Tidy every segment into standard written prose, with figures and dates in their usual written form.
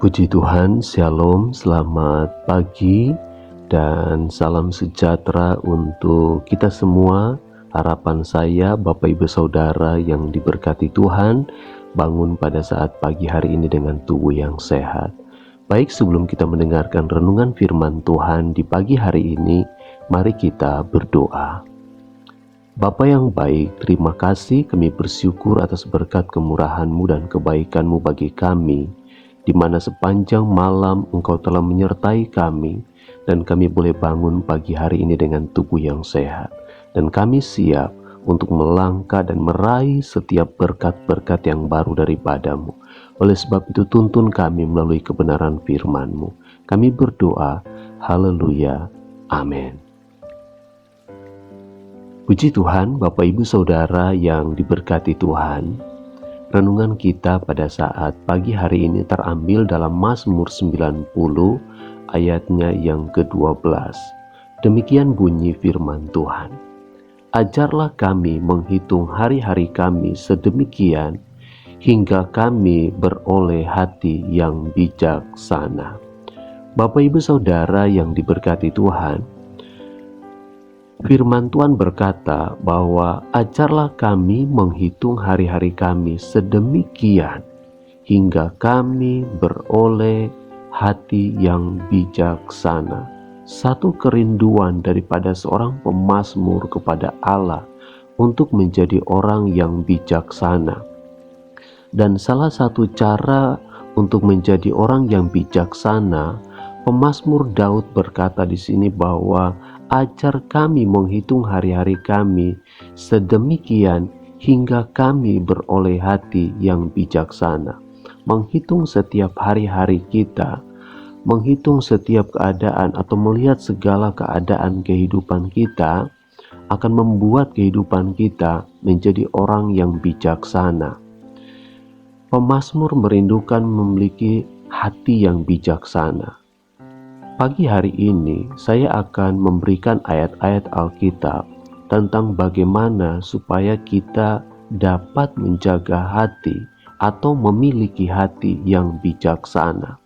Puji Tuhan, Shalom, selamat pagi dan salam sejahtera untuk kita semua. Harapan saya Bapak Ibu Saudara yang diberkati Tuhan bangun pada saat pagi hari ini dengan tubuh yang sehat. Baik, sebelum kita mendengarkan renungan firman Tuhan di pagi hari ini, mari kita berdoa. Bapa yang baik, terima kasih, kami bersyukur atas berkat kemurahan-Mu dan kebaikan-Mu bagi kami, di mana sepanjang malam Engkau telah menyertai kami, dan kami boleh bangun pagi hari ini dengan tubuh yang sehat. Dan kami siap untuk melangkah dan meraih setiap berkat-berkat yang baru daripada-Mu. Oleh sebab itu tuntun kami melalui kebenaran firman-Mu. Kami berdoa, haleluya, amin. Puji Tuhan, Bapak Ibu Saudara yang diberkati Tuhan. Renungan kita pada saat pagi hari ini terambil dalam Mazmur 90 ayatnya yang ke-12. Demikian bunyi firman Tuhan. Ajarlah kami menghitung hari-hari kami sedemikian, hingga kami beroleh hati yang bijaksana. Bapak Ibu Saudara yang diberkati Tuhan, firman Tuhan berkata bahwa ajarlah kami menghitung hari-hari kami sedemikian hingga kami beroleh hati yang bijaksana. Satu kerinduan daripada seorang pemazmur kepada Allah untuk menjadi orang yang bijaksana. Dan salah satu cara untuk menjadi orang yang bijaksana, pemazmur Daud berkata di sini bahwa ajar kami menghitung hari-hari kami sedemikian hingga kami beroleh hati yang bijaksana. Menghitung setiap hari-hari kita, menghitung setiap keadaan atau melihat segala keadaan kehidupan kita akan membuat kehidupan kita menjadi orang yang bijaksana. Pemazmur merindukan memiliki hati yang bijaksana. Pagi hari ini saya akan memberikan ayat-ayat Alkitab tentang bagaimana supaya kita dapat menjaga hati atau memiliki hati yang bijaksana.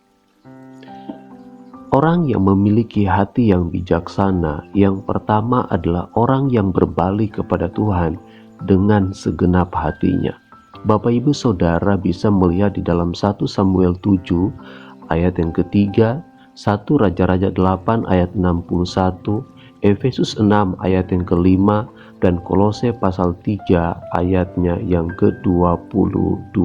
Orang yang memiliki hati yang bijaksana, yang pertama adalah orang yang berbalik kepada Tuhan dengan segenap hatinya. Bapak Ibu Saudara bisa melihat di dalam 1 Samuel 7 ayat yang ketiga, 1 Raja-Raja 8 ayat 61, Efesus 6 ayat yang kelima, dan Kolose pasal 3 ayatnya yang ke-22.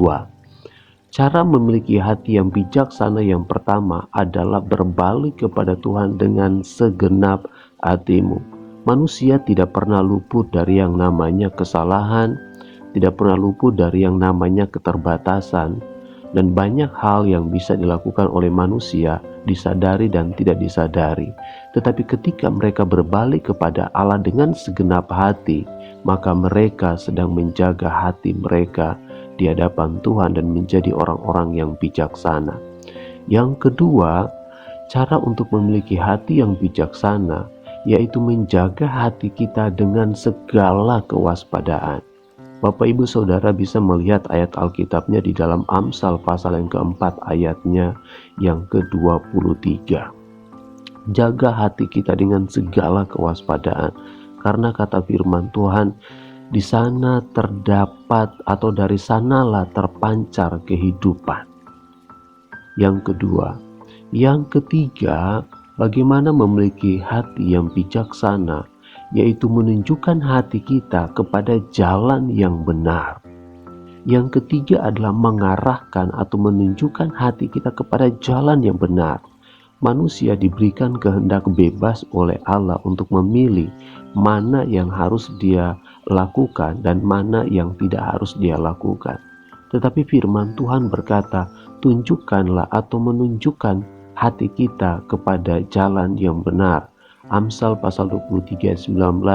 Cara memiliki hati yang bijaksana yang pertama adalah berbalik kepada Tuhan dengan segenap hatimu. Manusia tidak pernah luput dari yang namanya kesalahan, tidak pernah luput dari yang namanya keterbatasan, dan banyak hal yang bisa dilakukan oleh manusia disadari dan tidak disadari. Tetapi ketika mereka berbalik kepada Allah dengan segenap hati, maka mereka sedang menjaga hati mereka di hadapan Tuhan dan menjadi orang-orang yang bijaksana. Yang kedua, cara untuk memiliki hati yang bijaksana yaitu menjaga hati kita dengan segala kewaspadaan. Bapak Ibu Saudara bisa melihat ayat Alkitabnya di dalam Amsal pasal yang keempat ayatnya yang ke-23. Jaga hati kita dengan segala kewaspadaan, karena kata firman Tuhan, di sana terdapat atau dari sanalah terpancar kehidupan. Yang kedua. Yang ketiga, bagaimana memiliki hati yang bijaksana, yaitu menunjukkan hati kita kepada jalan yang benar. Yang ketiga adalah mengarahkan atau menunjukkan hati kita kepada jalan yang benar. Manusia diberikan kehendak bebas oleh Allah untuk memilih mana yang harus dia lakukan dan mana yang tidak harus dia lakukan. Tetapi firman Tuhan berkata, tunjukkanlah atau menunjukkan hati kita kepada jalan yang benar. Amsal pasal 23 ayat 19,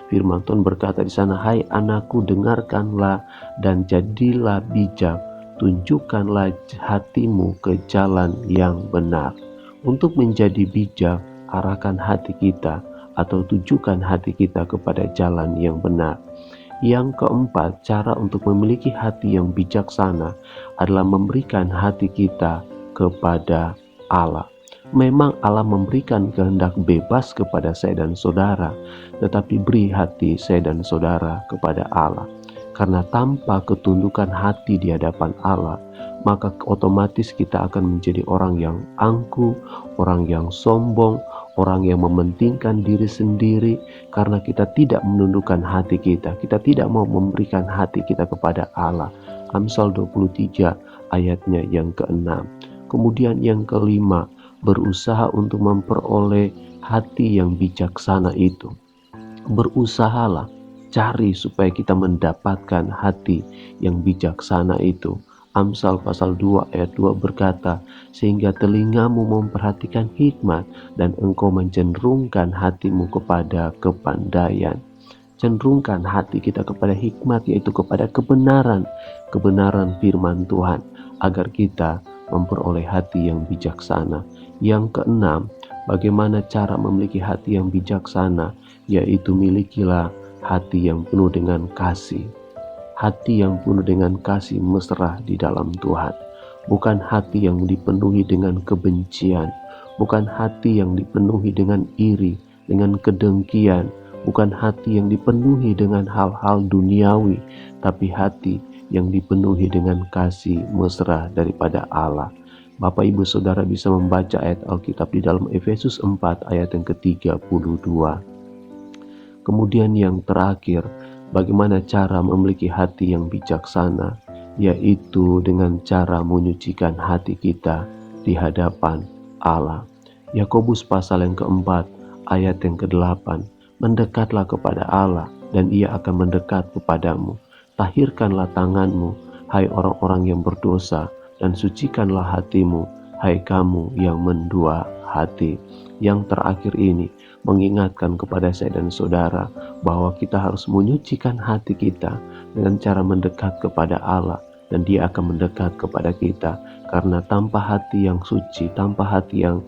firman Tuhan berkata di sana, hai anakku, dengarkanlah dan jadilah bijak, tunjukkanlah hatimu ke jalan yang benar. Untuk menjadi bijak, arahkan hati kita atau tujukan hati kita kepada jalan yang benar. Yang keempat, cara untuk memiliki hati yang bijaksana adalah memberikan hati kita kepada Allah. Memang Allah memberikan kehendak bebas kepada saya dan saudara, tetapi beri hati saya dan saudara kepada Allah. Karena tanpa ketundukan hati di hadapan Allah, maka otomatis kita akan menjadi orang yang angkuh, orang yang sombong, orang yang mementingkan diri sendiri, karena kita tidak menundukkan hati kita. Kita tidak mau memberikan hati kita kepada Allah. Amsal 23 ayatnya yang ke-6. Kemudian yang kelima, berusaha untuk memperoleh hati yang bijaksana itu. Berusahalah, cari supaya kita mendapatkan hati yang bijaksana itu. Amsal pasal 2 ayat 2 berkata, sehingga telingamu memperhatikan hikmat dan engkau mencenderungkan hatimu kepada kepandaian. Cenderungkan hati kita kepada hikmat, yaitu kepada kebenaran firman Tuhan, agar kita memperoleh hati yang bijaksana. Yang keenam, bagaimana cara memiliki hati yang bijaksana, yaitu milikilah hati yang penuh dengan kasih. Hati yang penuh dengan kasih mesra di dalam Tuhan. Bukan hati yang dipenuhi dengan kebencian, bukan hati yang dipenuhi dengan iri, dengan kedengkian, bukan hati yang dipenuhi dengan hal-hal duniawi, tapi hati yang dipenuhi dengan kasih mesra daripada Allah. Bapak Ibu Saudara bisa membaca ayat Alkitab di dalam Efesus 4 ayat yang ke-32. Kemudian yang terakhir, bagaimana cara memiliki hati yang bijaksana, yaitu dengan cara menyucikan hati kita di hadapan Allah. Yakobus pasal yang keempat ayat yang ke-8, mendekatlah kepada Allah dan Ia akan mendekat kepadamu. Tahirkanlah tanganmu, hai orang-orang yang berdosa, dan sucikanlah hatimu, hai kamu yang mendua hati. Yang terakhir ini mengingatkan kepada saya dan saudara bahwa kita harus menyucikan hati kita dengan cara mendekat kepada Allah, dan Dia akan mendekat kepada kita. Karena tanpa hati yang suci, tanpa hati yang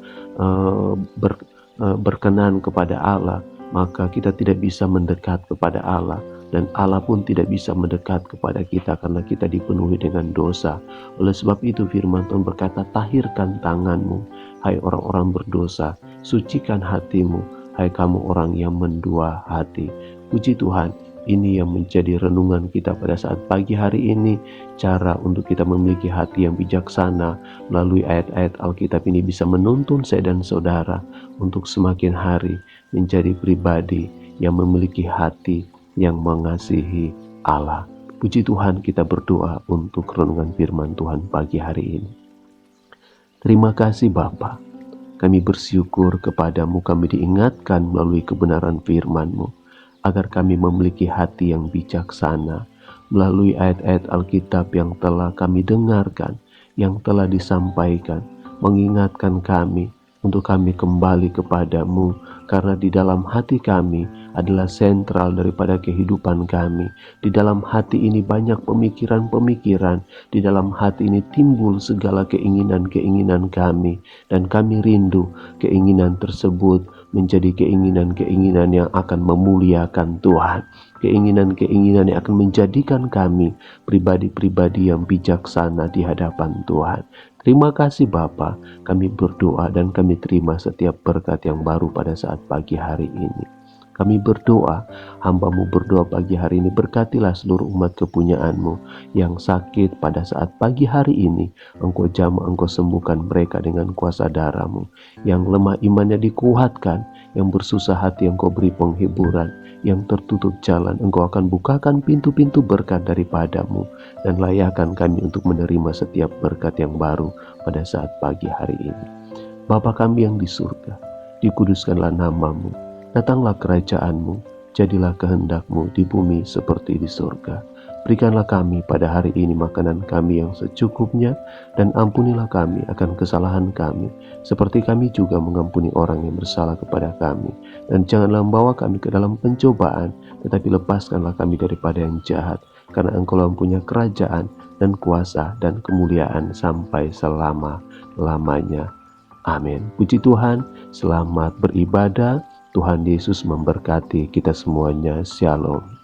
berkenan kepada Allah, maka kita tidak bisa mendekat kepada Allah, dan Allah pun tidak bisa mendekat kepada kita karena kita dipenuhi dengan dosa. Oleh sebab itu firman Tuhan berkata, tahirkan tanganmu, hai orang-orang berdosa, sucikan hatimu, hai kamu orang yang mendua hati. Puji Tuhan, ini yang menjadi renungan kita pada saat pagi hari ini. Cara untuk kita memiliki hati yang bijaksana melalui ayat-ayat Alkitab ini bisa menuntun saya dan saudara untuk semakin hari menjadi pribadi yang memiliki hati yang mengasihi Allah. Puji Tuhan, kita berdoa untuk renungan firman Tuhan pagi hari ini. Terima kasih Bapa, kami bersyukur kepadamu, kami diingatkan melalui kebenaran firman-Mu, agar kami memiliki hati yang bijaksana melalui ayat-ayat Alkitab yang telah kami dengarkan, yang telah disampaikan, mengingatkan kami untuk kami kembali kepadamu, karena di dalam hati kami adalah sentral daripada kehidupan kami. Di dalam hati ini banyak pemikiran-pemikiran, di dalam hati ini timbul segala keinginan-keinginan kami, dan kami rindu keinginan tersebut menjadi keinginan-keinginan yang akan memuliakan Tuhan, keinginan-keinginan yang akan menjadikan kami pribadi-pribadi yang bijaksana di hadapan Tuhan. Terima kasih Bapa, kami berdoa dan kami terima setiap berkat yang baru pada saat pagi hari ini. Kami berdoa, hamba-Mu berdoa pagi hari ini, berkatilah seluruh umat kepunyaan-Mu yang sakit pada saat pagi hari ini. Engkau jamah, Engkau sembuhkan mereka dengan kuasa darah-Mu. Yang lemah imannya dikuatkan, yang bersusah hati Engkau beri penghiburan, yang tertutup jalan Engkau akan bukakan pintu-pintu berkat daripada-Mu, dan layakkan kami untuk menerima setiap berkat yang baru pada saat pagi hari ini. Bapa kami yang di surga, dikuduskanlah nama-Mu. Datanglah kerajaan-Mu, jadilah kehendak-Mu di bumi seperti di surga. Berikanlah kami pada hari ini makanan kami yang secukupnya, dan ampunilah kami akan kesalahan kami, seperti kami juga mengampuni orang yang bersalah kepada kami. Dan janganlah membawa kami ke dalam pencobaan, tetapi lepaskanlah kami daripada yang jahat, karena Engkau mempunyai kerajaan dan kuasa dan kemuliaan sampai selama-lamanya. Amin. Puji Tuhan, selamat beribadah. Tuhan Yesus memberkati kita semuanya. Shalom.